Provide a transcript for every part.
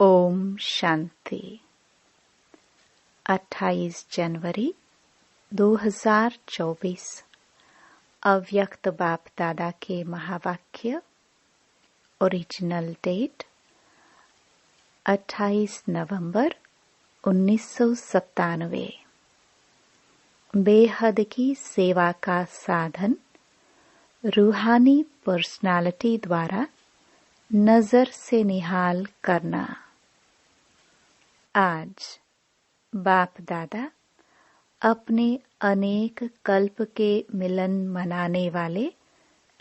ओम शांति। 28 जनवरी 2024 अव्यक्त बाप दादा के महावाक्य। ओरिजिनल डेट 28 नवंबर 1997। बेहद की सेवा का साधन रूहानी पर्सनालिटी द्वारा नजर से निहाल करना। आज बाप दादा अपने अनेक कल्प के मिलन मनाने वाले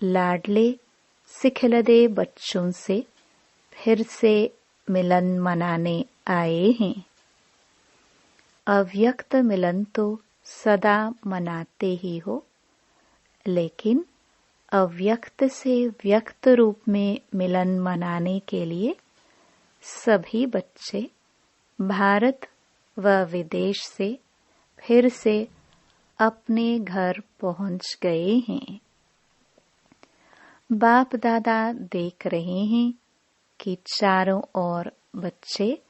लाडले सिखलदे बच्चों से फिर से मिलन मनाने आए हैं। अव्यक्त मिलन तो सदा मनाते ही हो, लेकिन अव्यक्त से व्यक्त रूप में मिलन मनाने के लिए सभी बच्चे भारत व विदेश से फिर से अपने घर पहुंच गए हैं। बाप दादा देख रहे हैं कि चारों ओर बच्चे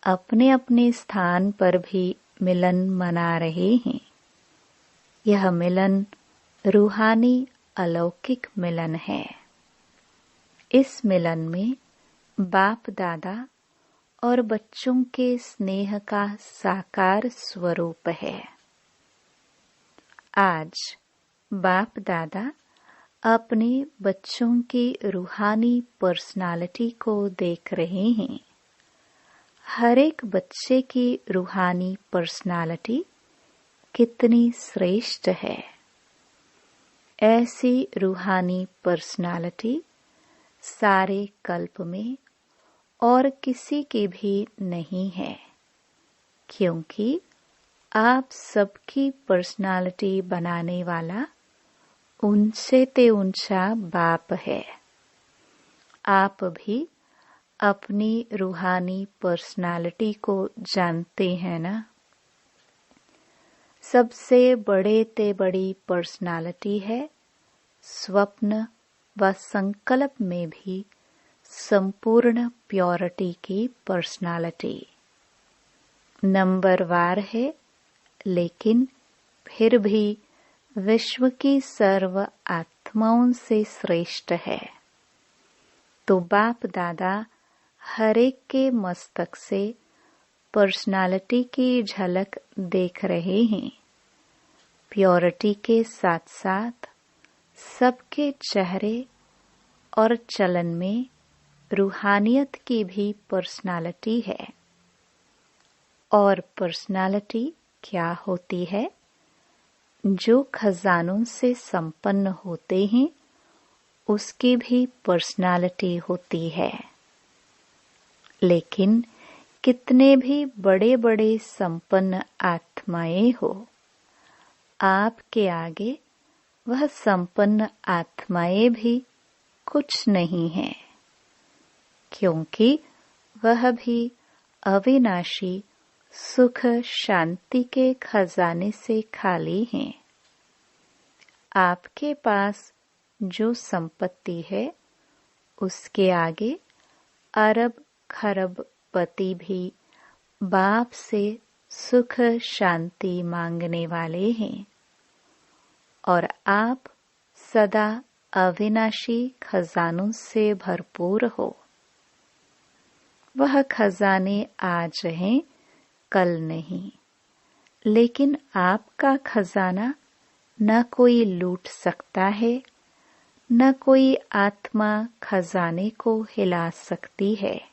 अपने अपने स्थान पर भी मिलन मना रहे हैं। यह मिलन रूहानी अलौकिक मिलन है। इस मिलन में बाप दादा और बच्चों के स्नेह का साकार स्वरूप है। आज बाप दादा अपने बच्चों की रूहानी पर्सनालिटी को देख रहे हैं। हर एक बच्चे की रूहानी पर्सनालिटी कितनी श्रेष्ठ है। ऐसी रूहानी पर्सनालिटी सारे कल्प में और किसी की भी नहीं है, क्योंकि आप सबकी पर्सनालिटी बनाने वाला ऊंचे ते ऊंचा बाप है। आप भी अपनी रूहानी पर्सनालिटी को जानते हैं ना। सबसे बड़े ते बड़ी पर्सनालिटी है स्वप्न व संकल्प में भी संपूर्ण प्योरिटी की पर्सनालिटी। नंबरवार है, लेकिन फिर भी विश्व की सर्व आत्माओं से श्रेष्ठ है। तो बाप दादा हर एक के मस्तक से पर्सनालिटी की झलक देख रहे हैं। प्योरिटी के साथ साथ सबके चेहरे और चलन में रूहानियत की भी पर्सनालिटी है। और पर्सनालिटी क्या होती है? जो खजानों से संपन्न होते हैं उसकी भी पर्सनालिटी होती है। लेकिन कितने भी बड़े बड़े संपन्न आत्माएं हो, आपके आगे वह संपन्न आत्माएं भी कुछ नहीं है, क्योंकि वह भी अविनाशी सुख शांति के खजाने से खाली हैं। आपके पास जो संपत्ति है उसके आगे अरब खरब पति भी बाप से सुख शांति मांगने वाले हैं, और आप सदा अविनाशी खजानों से भरपूर हो। वह खजाने आज हैं, कल नहीं, लेकिन आपका खजाना न कोई लूट सकता है, न कोई आत्मा खजाने को हिला सकती है।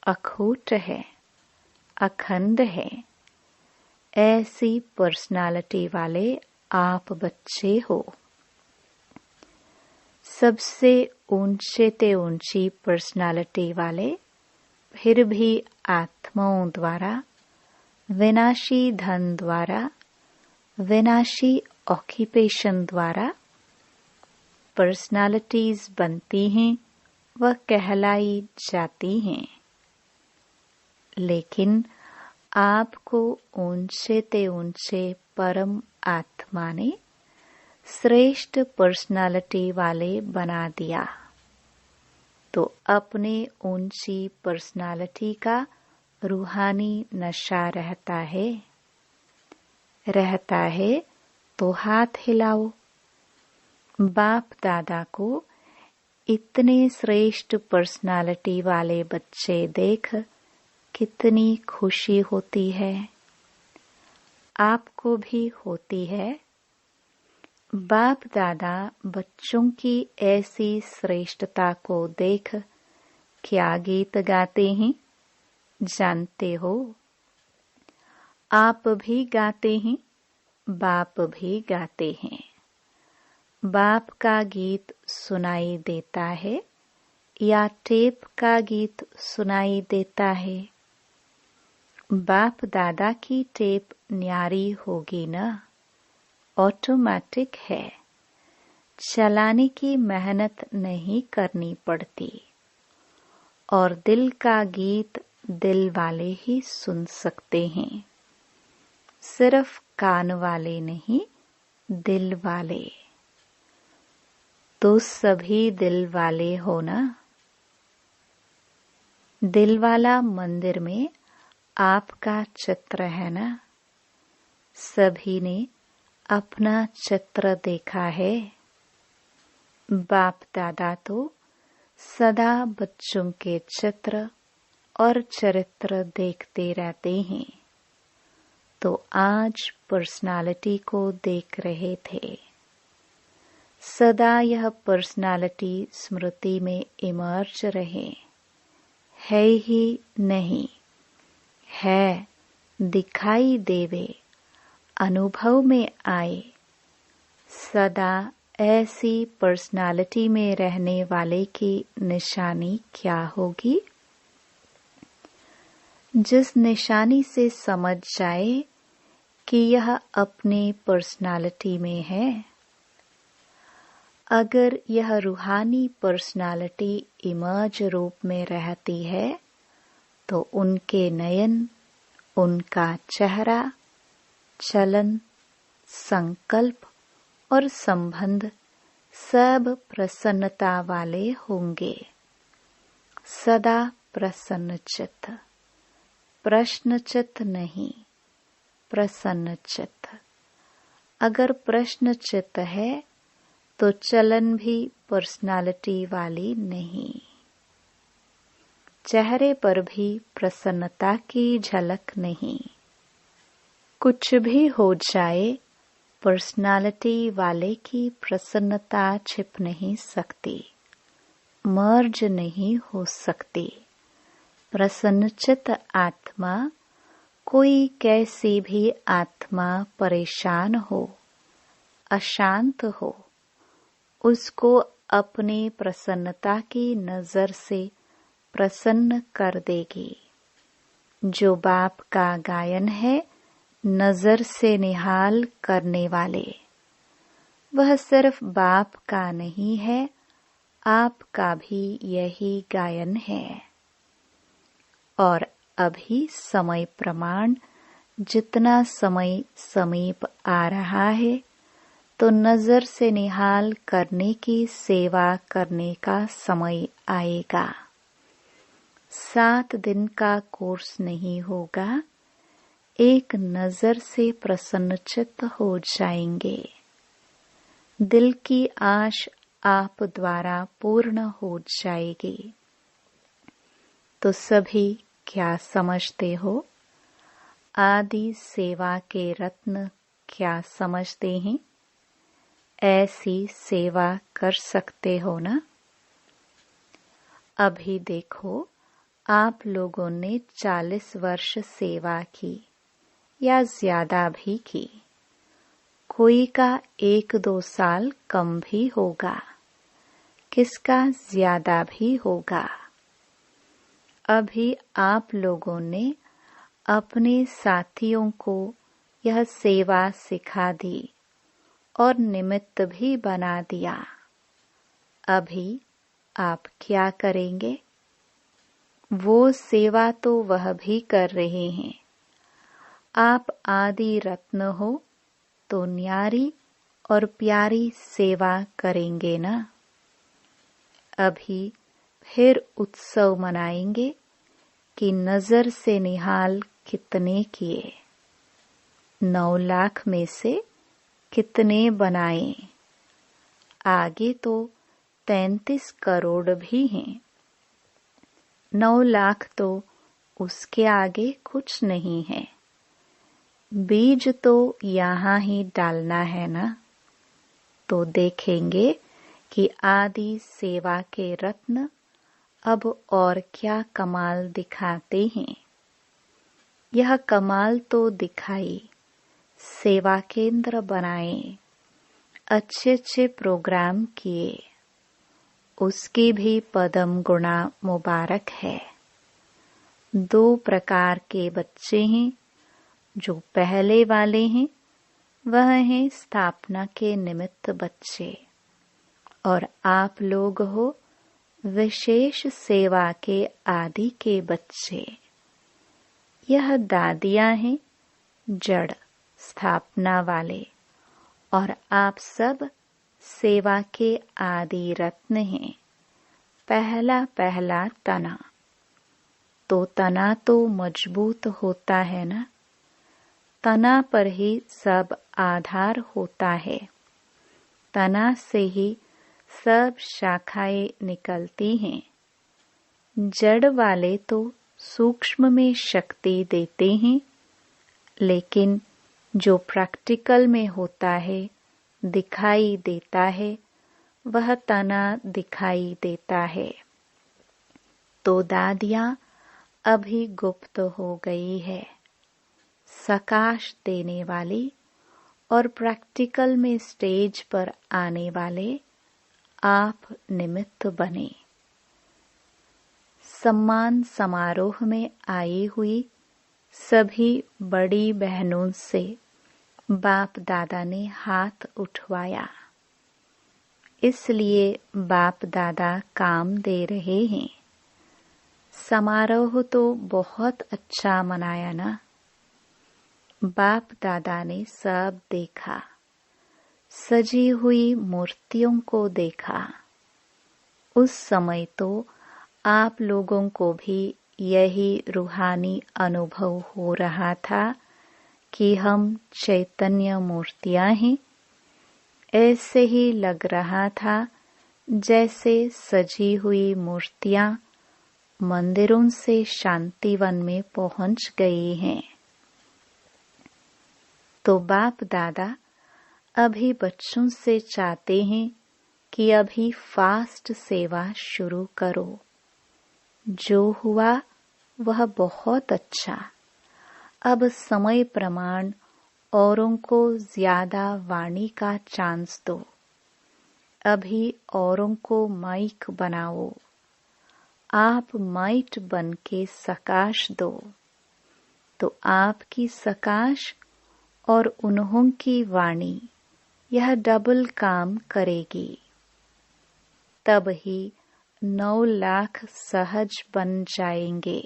अखूट है, अखंड है। ऐसी पर्सनालिटी वाले आप बच्चे हो। सबसे ऊंचे ते ऊंची पर्सनालिटी वाले फिर भी आत्माओं द्वारा, विनाशी धन द्वारा, विनाशी ऑक्यूपेशन द्वारा पर्सनालिटीज बनती हैं व कहलाई जाती हैं। लेकिन आपको ऊंचे ते ऊंचे परम आत्मा ने श्रेष्ठ पर्सनालिटी वाले बना दिया। तो अपने ऊंची पर्सनालिटी का रूहानी नशा रहता है तो हाथ हिलाओ। बाप दादा को इतने श्रेष्ठ पर्सनालिटी वाले बच्चे देख कितनी खुशी होती है। आपको भी होती है। बाप दादा बच्चों की ऐसी श्रेष्ठता को देख क्या गीत गाते हैं जानते हो? आप भी गाते हैं, बाप भी गाते हैं। बाप का गीत सुनाई देता है या टेप का गीत सुनाई देता है? बाप दादा की टेप न्यारी होगी ना, ऑटोमेटिक है, चलाने की मेहनत नहीं करनी पड़ती। और दिल का गीत दिल वाले ही सुन सकते हैं, सिर्फ कान वाले नहीं, दिल वाले। तो सभी दिल वाले हो ना। दिल वाला मंदिर में आपका चित्र है ना। सभी ने अपना चित्र देखा है। बाप दादा तो सदा बच्चों के चित्र और चरित्र देखते रहते हैं। तो आज पर्सनालिटी को देख रहे थे। सदा यह पर्सनालिटी स्मृति में इमर्ज रहे। है ही नहीं, है, दिखाई देवे, अनुभव में आए। सदा ऐसी पर्सनालिटी में रहने वाले की निशानी क्या होगी? जिस निशानी से समझ जाए कि यह अपनी पर्सनालिटी में है। अगर यह रूहानी पर्सनालिटी इमर्ज रूप में रहती है तो उनके नयन, उनका चेहरा, चलन, संकल्प और संबंध सब प्रसन्नता वाले होंगे। सदा प्रसन्नचित्त, प्रश्नचित्त नहीं, प्रसन्नचित्त। अगर प्रश्नचित्त है तो चलन भी पर्सनालिटी वाली नहीं। चेहरे पर भी प्रसन्नता की झलक नहीं। कुछ भी हो जाए, पर्सनालिटी वाले की प्रसन्नता छिप नहीं सकती, मर्ज नहीं हो सकती। प्रसन्नचित्त आत्मा, कोई कैसी भी आत्मा परेशान हो, अशांत हो, उसको अपनी प्रसन्नता की नजर से प्रसन्न कर देगी। जो बाप का गायन है, नजर से निहाल करने वाले, वह सिर्फ बाप का नहीं है, आपका भी यही गायन है। और अभी समय प्रमाण जितना समय समीप आ रहा है तो नजर से निहाल करने की सेवा करने का समय आएगा। 7 दिन का कोर्स नहीं होगा, एक नजर से प्रसन्नचित्त हो जाएंगे। दिल की आश आप द्वारा पूर्ण हो जाएगी। तो सभी क्या समझते हो? आदि सेवा के रत्न क्या समझते हैं? ऐसी सेवा कर सकते हो ना? अभी देखो, आप लोगों ने 40 वर्ष सेवा की या ज्यादा भी की। कोई का 1-2 साल कम भी होगा, किसका ज्यादा भी होगा। अभी आप लोगों ने अपने साथियों को यह सेवा सिखा दी और निमित्त भी बना दिया। अभी आप क्या करेंगे? वो सेवा तो वह भी कर रहे हैं। आप आदि रत्न हो तो न्यारी और प्यारी सेवा करेंगे ना? अभी फिर उत्सव मनाएंगे कि नजर से निहाल कितने किए, 9 लाख में से कितने बनाए। आगे तो 33 करोड़ भी हैं। 9 लाख तो उसके आगे कुछ नहीं है। बीज तो यहाँ ही डालना है ना। तो देखेंगे कि आदि सेवा के रत्न अब और क्या कमाल दिखाते हैं। यह कमाल तो दिखाई, सेवा केंद्र बनाए, अच्छे अच्छे प्रोग्राम किए, उसकी भी पदम गुणा मुबारक है। 2 प्रकार के बच्चे हैं। जो पहले वाले हैं वह हैं स्थापना के निमित्त बच्चे, और आप लोग हो विशेष सेवा के आदि के बच्चे। यह दादियां हैं जड़ स्थापना वाले, और आप सब सेवा के आदि रत्न हैं। पहला पहला तना, तो तना तो मजबूत होता है ना। तना पर ही सब आधार होता है। तना से ही सब शाखाएं निकलती हैं। जड़ वाले तो सूक्ष्म में शक्ति देते हैं, लेकिन जो प्रैक्टिकल में होता है, दिखाई देता है, वह तना दिखाई देता है। तो दादियां अभी गुप्त हो गई है। सकाश देने वाली और प्रैक्टिकल में स्टेज पर आने वाले आप निमित्त बने। सम्मान समारोह में आई हुई सभी बड़ी बहनों से बाप दादा ने हाथ उठवाया। इसलिए बाप दादा काम दे रहे हैं। समारोह तो बहुत अच्छा मनाया ना। बाप दादा ने सब देखा, सजी हुई मूर्तियों को देखा। उस समय तो आप लोगों को भी यही रूहानी अनुभव हो रहा था कि हम चैतन्य मूर्तियां हैं। ऐसे ही लग रहा था जैसे सजी हुई मूर्तियां मंदिरों से शांतिवन में पहुंच गई हैं। तो बाप दादा अभी बच्चों से चाहते हैं कि अभी फास्ट सेवा शुरू करो। जो हुआ वह बहुत अच्छा। अब समय प्रमाण औरों को ज्यादा वाणी का चांस दो। अभी औरों को माइक बनाओ। आप माइट बन के सकाश दो, तो आपकी सकाश और उन्हों की वाणी यह डबल काम करेगी। तब ही 9 लाख सहज बन जाएंगे।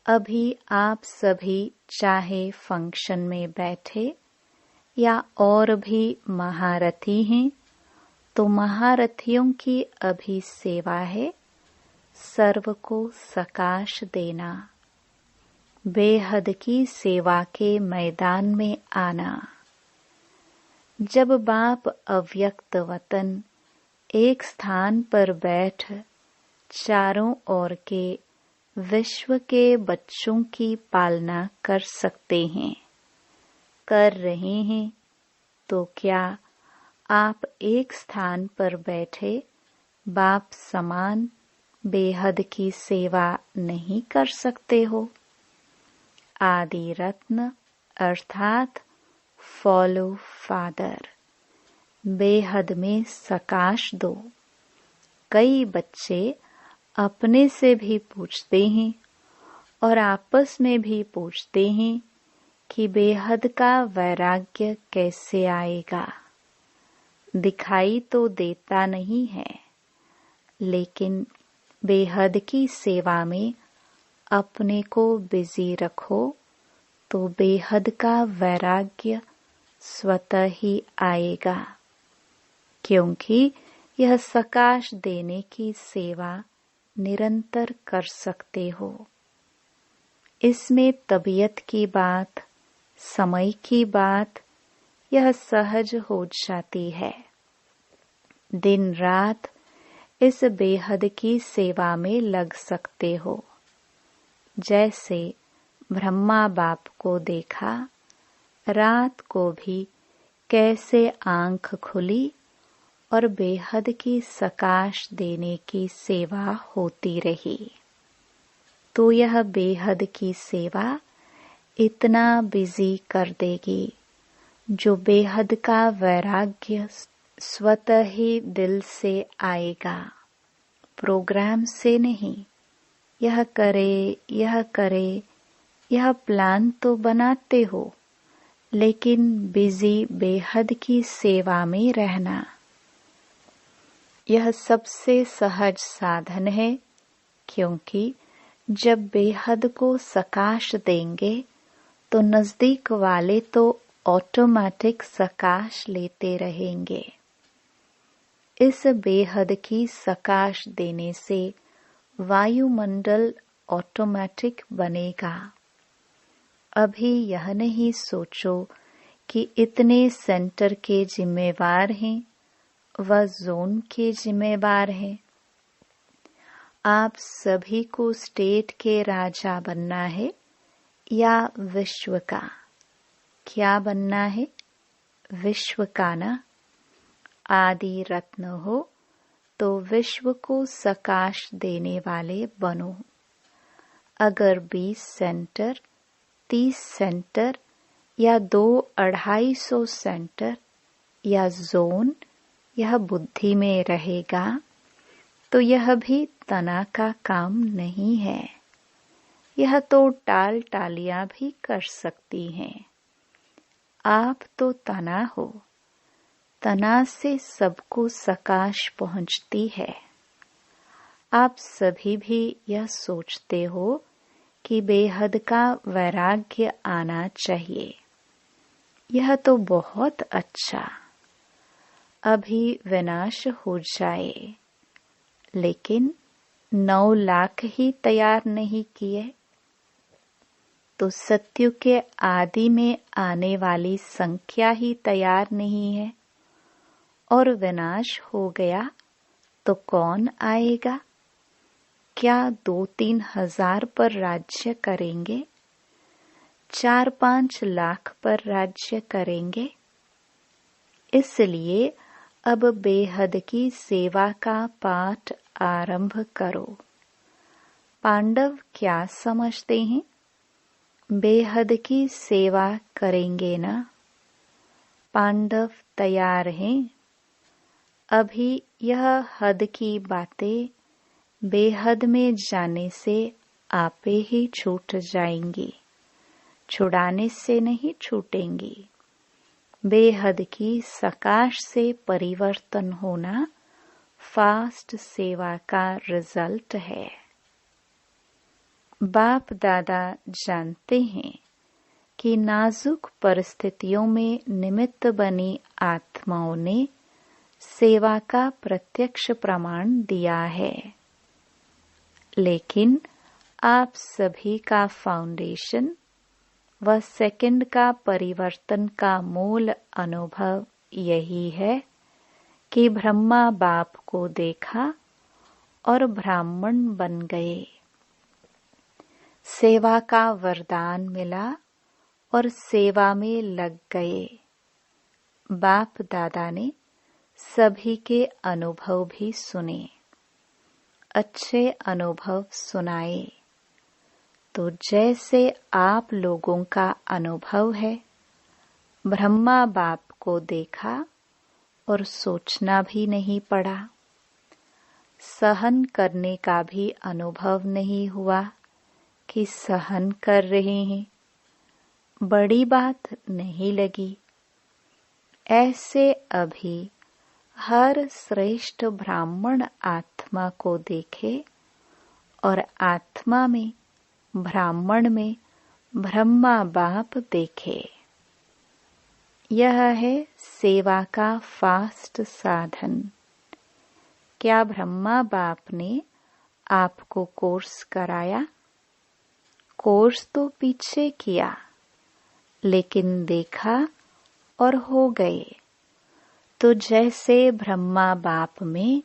अभी आप सभी चाहे फंक्शन में बैठे या और भी महारथी हैं, तो महारथियों की अभी सेवा है सर्व को सकाश देना, बेहद की सेवा के मैदान में आना। जब बाप अव्यक्त वतन एक स्थान पर बैठ चारों ओर के विश्व के बच्चों की पालना कर सकते हैं, कर रहे हैं, तो क्या आप एक स्थान पर बैठे बाप समान बेहद की सेवा नहीं कर सकते हो? आदि रत्न अर्थात फॉलो फादर, बेहद में सकाश दो। कई बच्चे अपने से भी पूछते हैं और आपस में भी पूछते हैं कि बेहद का वैराग्य कैसे आएगा। दिखाई तो देता नहीं है, लेकिन बेहद की सेवा में अपने को बिजी रखो तो बेहद का वैराग्य स्वतः ही आएगा। क्योंकि यह सकाश देने की सेवा निरंतर कर सकते हो। इसमें तबीयत की बात, समय की बात यह सहज हो जाती है। दिन रात इस बेहद की सेवा में लग सकते हो। जैसे ब्रह्मा बाप को देखा, रात को भी कैसे आंख खुली और बेहद की सकाश देने की सेवा होती रही। तो यह बेहद की सेवा इतना बिजी कर देगी, जो बेहद का वैराग्य स्वतः ही दिल से आएगा, प्रोग्राम से नहीं। यह करे, यह करे, यह प्लान तो बनाते हो, लेकिन बिजी बेहद की सेवा में रहना यह सबसे सहज साधन है। क्योंकि जब बेहद को सकाश देंगे तो नजदीक वाले तो ऑटोमेटिक सकाश लेते रहेंगे। इस बेहद की सकाश देने से वायुमंडल ऑटोमेटिक बनेगा। अभी यह नहीं सोचो कि इतने सेंटर के जिम्मेवार हैं, वह जोन के जिम्मेवार हैं। आप सभी को स्टेट के राजा बनना है या विश्व का? क्या बनना है? विश्व का ना। आदि रत्न हो तो विश्व को सकाश देने वाले बनो। अगर 20 सेंटर, 30 सेंटर या 2-250 सेंटर या जोन यह बुद्धि में रहेगा तो यह भी तना का काम नहीं है। यह तो टाल टालियां भी कर सकती हैं। आप तो तना हो। तना से सबको सकाश पहुंचती है। आप सभी भी यह सोचते हो कि बेहद का वैराग्य आना चाहिए। यह तो बहुत अच्छा। अभी विनाश हो जाए, लेकिन 9 लाख ही तैयार नहीं किए तो सत्युग के आदि में आने वाली संख्या ही तैयार नहीं है। और विनाश हो गया तो कौन आएगा? क्या 2-3 हजार पर राज्य करेंगे? 4-5 लाख पर राज्य करेंगे? इसलिए अब बेहद की सेवा का पाठ आरंभ करो। पांडव क्या समझते हैं? बेहद की सेवा करेंगे ना? पांडव तैयार हैं। अभी यह हद की बातें बेहद में जाने से आपे ही छूट जाएंगी, छुड़ाने से नहीं छूटेंगी। बेहद की सकाश से परिवर्तन होना फास्ट सेवा का रिजल्ट है। बाप दादा जानते हैं कि नाजुक परिस्थितियों में निमित्त बनी आत्माओं ने सेवा का प्रत्यक्ष प्रमाण दिया है। लेकिन आप सभी का फाउंडेशन व सेकंड का परिवर्तन का मूल अनुभव यही है कि ब्रह्मा बाप को देखा और ब्राह्मण बन गए। सेवा का वरदान मिला और सेवा में लग गए। बाप दादा ने सभी के अनुभव भी सुने, अच्छे अनुभव सुनाए। तो जैसे आप लोगों का अनुभव है, ब्रह्मा बाप को देखा और सोचना भी नहीं पड़ा, सहन करने का भी अनुभव नहीं हुआ कि सहन कर रहे हैं, बड़ी बात नहीं लगी। ऐसे अभी हर श्रेष्ठ ब्राह्मण आत्मा को देखे और आत्मा में, ब्राह्मण में ब्रह्मा बाप देखे। यह है सेवा का फास्ट साधन। क्या ब्रह्मा बाप ने आपको कोर्स कराया? कोर्स तो पीछे किया, लेकिन देखा और हो गए। तो जैसे ब्रह्मा बाप में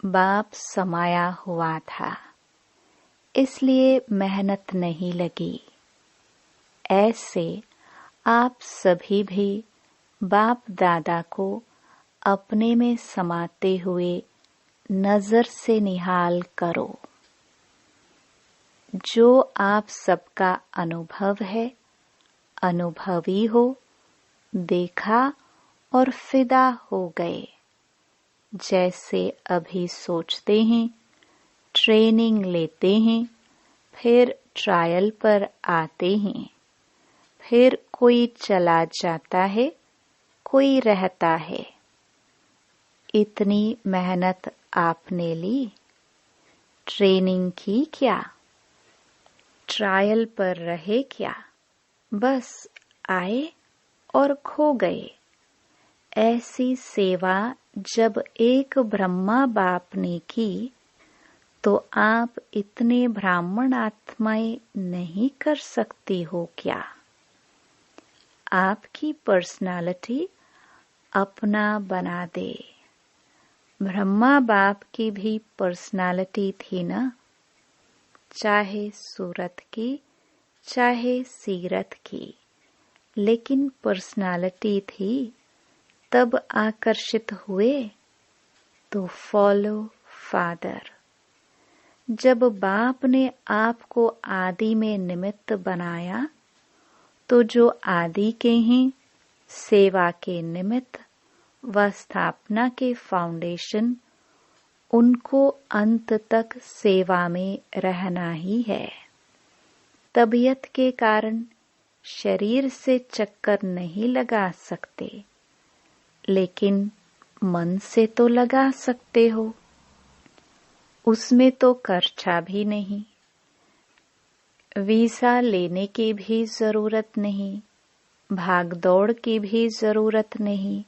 बाप समाया हुआ था, इसलिए मेहनत नहीं लगी। ऐसे आप सभी भी बाप दादा को अपने में समाते हुए नजर से निहाल करो। जो आप सबका अनुभव है, अनुभवी हो, देखा और फिदा हो गए। जैसे अभी सोचते हैं, ट्रेनिंग लेते हैं, फिर ट्रायल पर आते हैं, फिर कोई चला जाता है, कोई रहता है। इतनी मेहनत आपने ली, ट्रेनिंग की क्या? ट्रायल पर रहे क्या? बस आए और खो गए। ऐसी सेवा जब एक ब्रह्मा बाप ने की, तो आप इतने ब्राह्मण आत्माएं नहीं कर सकती हो क्या? आपकी पर्सनालिटी अपना बना दे। ब्रह्मा बाप की भी पर्सनालिटी थी ना, चाहे सूरत की, चाहे सीरत की, लेकिन पर्सनालिटी थी, तब आकर्षित हुए। तो फॉलो फादर। जब बाप ने आपको आदि में निमित्त बनाया, तो जो आदि के हैं, सेवा के निमित्त व स्थापना के फाउंडेशन, उनको अंत तक सेवा में रहना ही है। तबीयत के कारण शरीर से चक्कर नहीं लगा सकते, लेकिन मन से तो लगा सकते हो। उसमें तो खर्चा भी नहीं, वीजा लेने की भी जरूरत नहीं, भागदौड़ की भी जरूरत नहीं,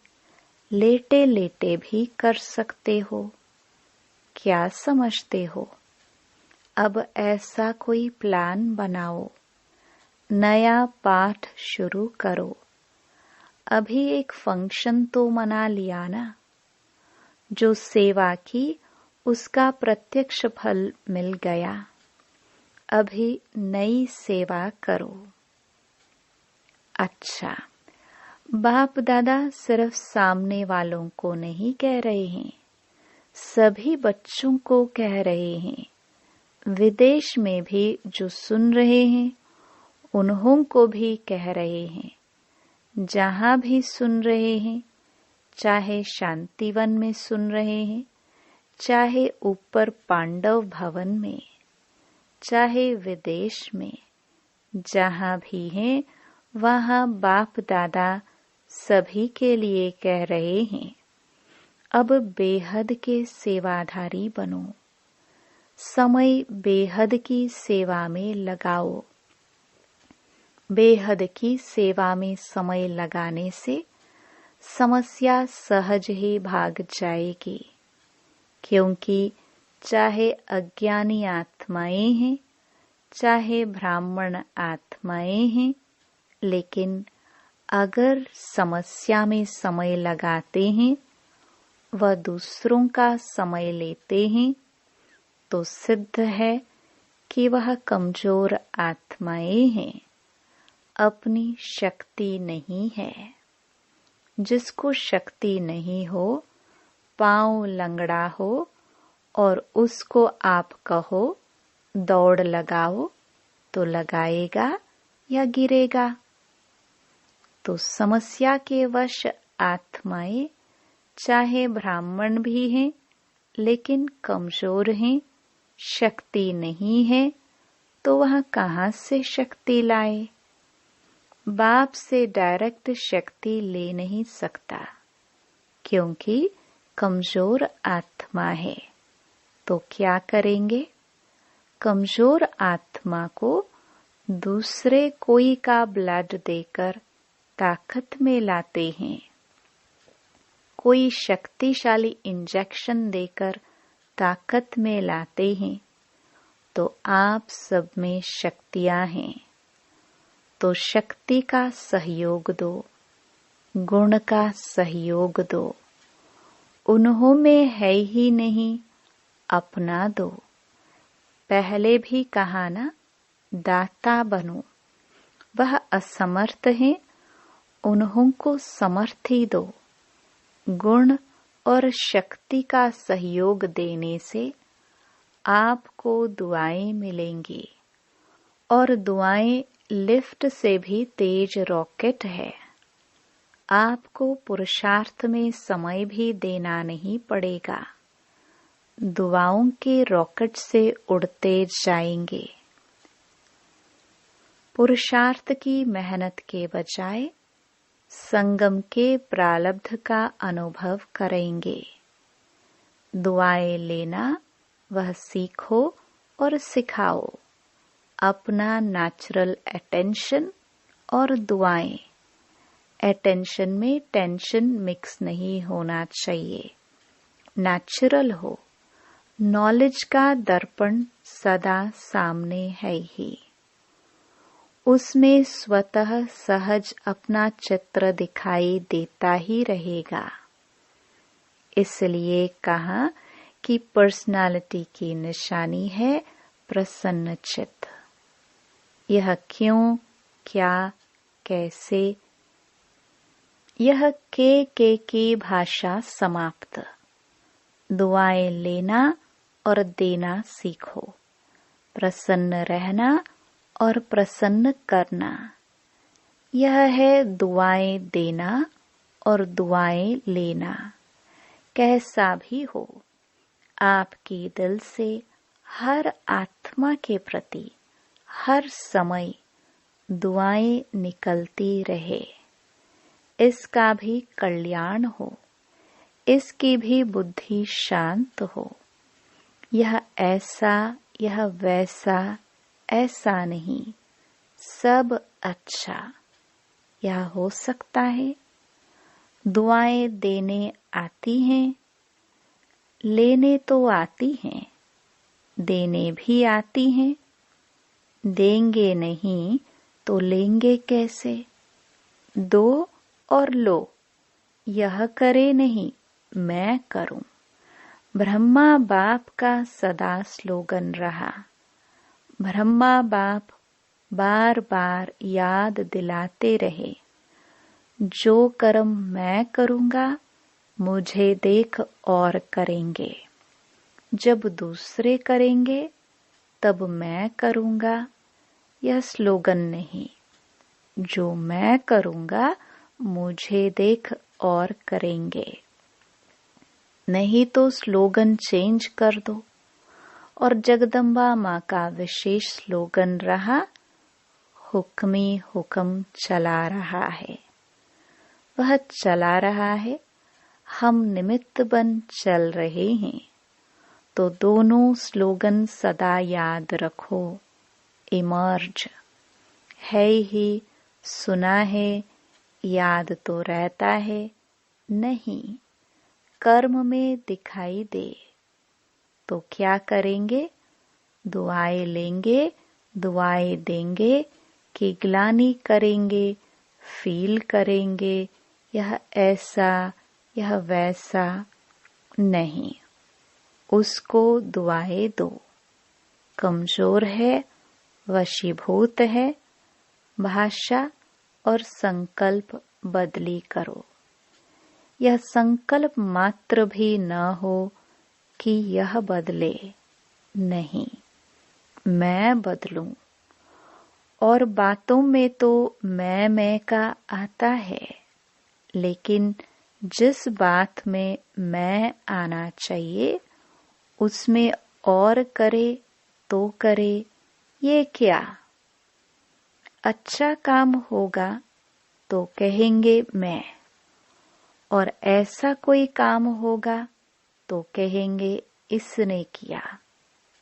लेटे लेटे भी कर सकते हो। क्या समझते हो? अब ऐसा कोई प्लान बनाओ, नया पाठ शुरू करो। अभी एक फंक्शन तो मना लिया ना। जो सेवा की उसका प्रत्यक्ष फल मिल गया। अभी नई सेवा करो। अच्छा, बाप दादा सिर्फ सामने वालों को नहीं कह रहे हैं, सभी बच्चों को कह रहे हैं। विदेश में भी जो सुन रहे हैं, उन्हों को भी कह रहे हैं। जहां भी सुन रहे हैं, चाहे शांतिवन में सुन रहे हैं, चाहे ऊपर पांडव भवन में, चाहे विदेश में, जहां भी हैं, वहां बाप दादा सभी के लिए कह रहे हैं। अब बेहद के सेवाधारी बनो, समय बेहद की सेवा में लगाओ। बेहद की सेवा में समय लगाने से समस्या सहज ही भाग जाएगी, क्योंकि चाहे अज्ञानी आत्माएं हैं, चाहे ब्राह्मण आत्माएं हैं, लेकिन अगर समस्या में समय लगाते हैं व दूसरों का समय लेते हैं, तो सिद्ध है कि वह कमजोर आत्माएं हैं, अपनी शक्ति नहीं है। जिसको शक्ति नहीं हो, पांव लंगड़ा हो और उसको आप कहो दौड़ लगाओ, तो लगाएगा या गिरेगा। तो समस्या के वश आत्माएं चाहे ब्राह्मण भी हैं, लेकिन कमजोर हैं, शक्ति नहीं है, तो वह कहाँ से शक्ति लाए? बाप से डायरेक्ट शक्ति ले नहीं सकता, क्योंकि कमजोर आत्मा है। तो क्या करेंगे? कमजोर आत्मा को दूसरे कोई का ब्लड देकर ताकत में लाते हैं। कोई शक्तिशाली इंजेक्शन देकर ताकत में लाते हैं तो आप सब में शक्तियां हैं, तो शक्ति का सहयोग दो, गुण का सहयोग दो। उन्हों में है ही नहीं, अपना दो। पहले भी कहा ना, दाता बनो। वह असमर्थ हैं, उन्हों को समर्थी दो। गुण और शक्ति का सहयोग देने से आपको दुआएं मिलेंगी, और दुआएं लिफ्ट से भी तेज रॉकेट है। आपको पुरुषार्थ में समय भी देना नहीं पड़ेगा, दुआओं के रॉकेट से उड़ते जाएंगे। पुरुषार्थ की मेहनत के बजाय संगम के प्रारब्ध का अनुभव करेंगे। दुआएं लेना वह सीखो और सिखाओ। अपना नेचुरल अटेंशन और दुआएं। अटेंशन में टेंशन मिक्स नहीं होना चाहिए, नेचुरल हो। नॉलेज का दर्पण सदा सामने है ही, उसमें स्वतः सहज अपना चित्र दिखाई देता ही रहेगा। इसलिए कहा कि पर्सनालिटी की निशानी है प्रसन्न चित्त। यह क्यों, क्या, कैसे, यह के की भाषा समाप्त। दुआएं लेना और देना सीखो, प्रसन्न रहना और प्रसन्न करना। यह है दुआएं देना और दुआएं लेना। कैसा भी हो, आपके दिल से हर आत्मा के प्रति हर समय दुआएं निकलती रहे। इसका भी कल्याण हो, इसकी भी बुद्धि शांत हो। यह ऐसा, यह वैसा, ऐसा नहीं, सब अच्छा। यह हो सकता है। दुआएं देने आती हैं, लेने तो आती हैं, देने भी आती हैं। देंगे नहीं तो लेंगे कैसे? दो और लो, यह करे नहीं, मैं करूं। ब्रह्मा बाप का सदा स्लोगन रहा। ब्रह्मा बाप बार बार याद दिलाते रहे, जो कर्म मैं करूंगा मुझे देख और करेंगे। जब दूसरे करेंगे तब मैं करूंगा। यह स्लोगन नहीं, जो मैं करूंगा मुझे देख और करेंगे। नहीं तो स्लोगन चेंज कर दो। और जगदम्बा माँ का विशेष स्लोगन रहा, हुक्मी हुक्म चला रहा है। वह चला रहा है, हम निमित्त बन चल रहे हैं। तो दोनों स्लोगन सदा याद रखो। इमर्ज है ही, सुना है, याद तो रहता है, नहीं कर्म में दिखाई दे। तो क्या करेंगे? दुआएं लेंगे, दुआएं देंगे कि ग्लानि करेंगे, फील करेंगे यह ऐसा, यह वैसा नहीं। उसको दुआएं दो। कमजोर है, वशीभूत है, भाषा और संकल्प बदली करो। यह संकल्प मात्र भी न हो कि यह बदले, नहीं, मैं बदलूं। और बातों में तो मैं का आता है, लेकिन जिस बात में मैं आना चाहिए उसमें और करे तो करे, ये क्या? अच्छा काम होगा तो कहेंगे मैं, और ऐसा कोई काम होगा तो कहेंगे इसने किया,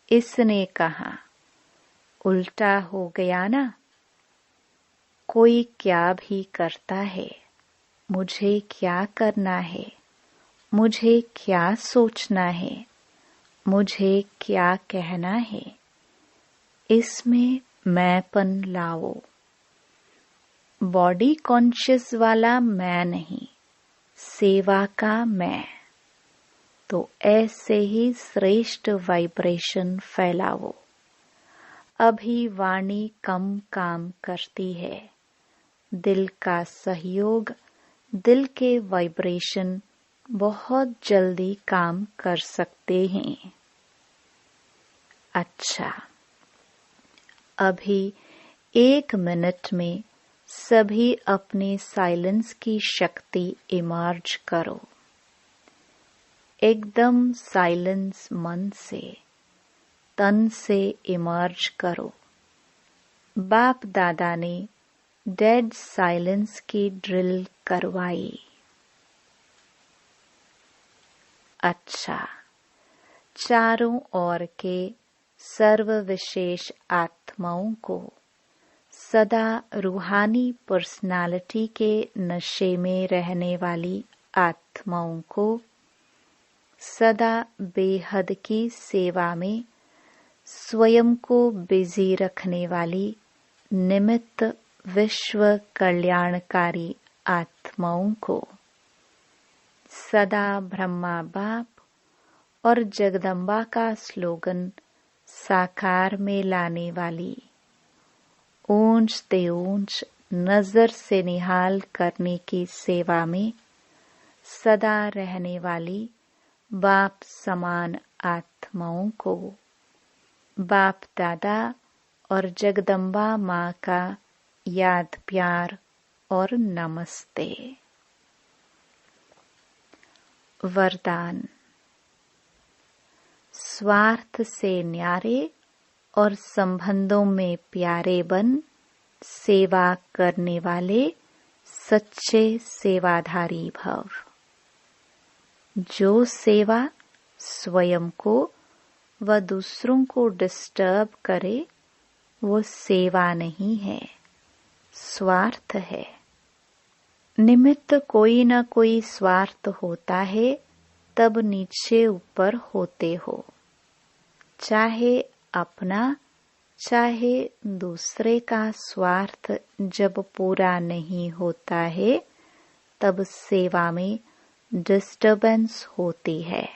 इसने कहा। उल्टा हो गया ना। कोई क्या भी करता है, मुझे क्या करना है, मुझे क्या सोचना है, मुझे क्या कहना है, इसमें मैंपन लाओ। बॉडी कॉन्शियस वाला मैं नहीं, सेवा का मैं। तो ऐसे ही श्रेष्ठ वाइब्रेशन फैलाओ। अभी वाणी कम काम करती है, दिल का सहयोग, दिल के वाइब्रेशन बहुत जल्दी काम कर सकते हैं। अच्छा, अभी 1 मिनट में सभी अपने साइलेंस की शक्ति इमर्ज करो। एकदम साइलेंस मन से, तन से इमर्ज करो। बाप दादा ने डेड साइलेंस की ड्रिल करवाई। अच्छा, चारों ओर के सर्व विशेष आत्माओं को सदा रूहानी पर्सनालिटी के नशे में रहने वाली आत्माओं को सदा बेहद की सेवा में स्वयं को बिजी रखने वाली निमित्त विश्व कल्याणकारी आत्माओं को सदा ब्रह्मा बाप और जगदम्बा का स्लोगन साकार में लाने वाली, ऊंच ते ऊंच नजर से निहाल करने की सेवा में सदा रहने वाली बाप समान आत्माओं को बाप दादा और जगदम्बा माँ का याद प्यार और नमस्ते। वरदान। स्वार्थ से न्यारे और संबंधों में प्यारे बन सेवा करने वाले सच्चे सेवाधारी भव। जो सेवा स्वयं को व दूसरों को डिस्टर्ब करे वो सेवा नहीं है, स्वार्थ है। निमित्त कोई न कोई स्वार्थ होता है तब नीचे ऊपर होते हो। चाहे अपना चाहे दूसरे का स्वार्थ जब पूरा नहीं होता है तब सेवा में डिस्टर्बेंस होती है।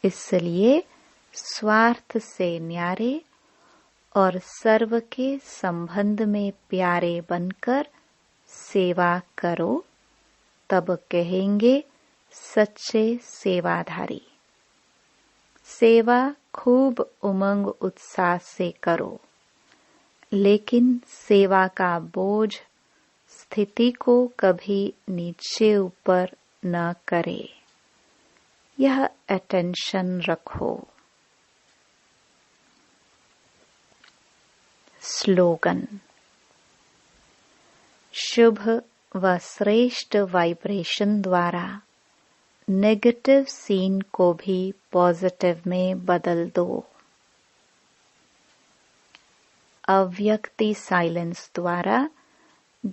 इसलिए स्वार्थ से न्यारे और सर्व के संबंध में प्यारे बनकर सेवा करो, तब कहेंगे सच्चे सेवाधारी। सेवा खूब उमंग उत्साह से करो, लेकिन सेवा का बोझ स्थिति को कभी नीचे ऊपर न करे। यह अटेंशन रखो। स्लोगन। शुभ व श्रेष्ठ वाइब्रेशन द्वारा नेगेटिव सीन को भी पॉजिटिव में बदल दो। अव्यक्ति साइलेंस द्वारा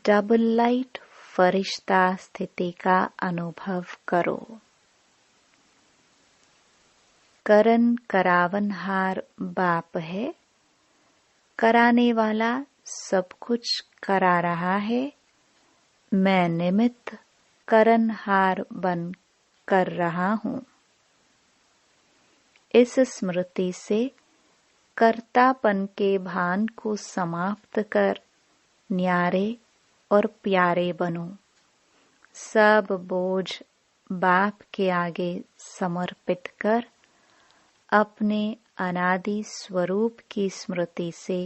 डबल लाइट फरिश्ता स्थिति का अनुभव करो। करन करावनहार बाप है, कराने वाला सब कुछ करा रहा है। मैं निमित्त करनहार बन कर रहा हूँ। इस स्मृति से कर्तापन के भान को समाप्त कर न्यारे और प्यारे बनो। सब बोझ बाप के आगे समर्पित कर अपने अनादि स्वरूप की स्मृति से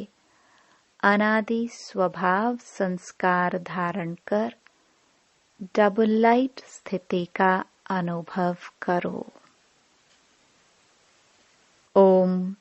अनादि स्वभाव संस्कार धारण कर डबल लाइट स्थिति का अनुभव करो। ओम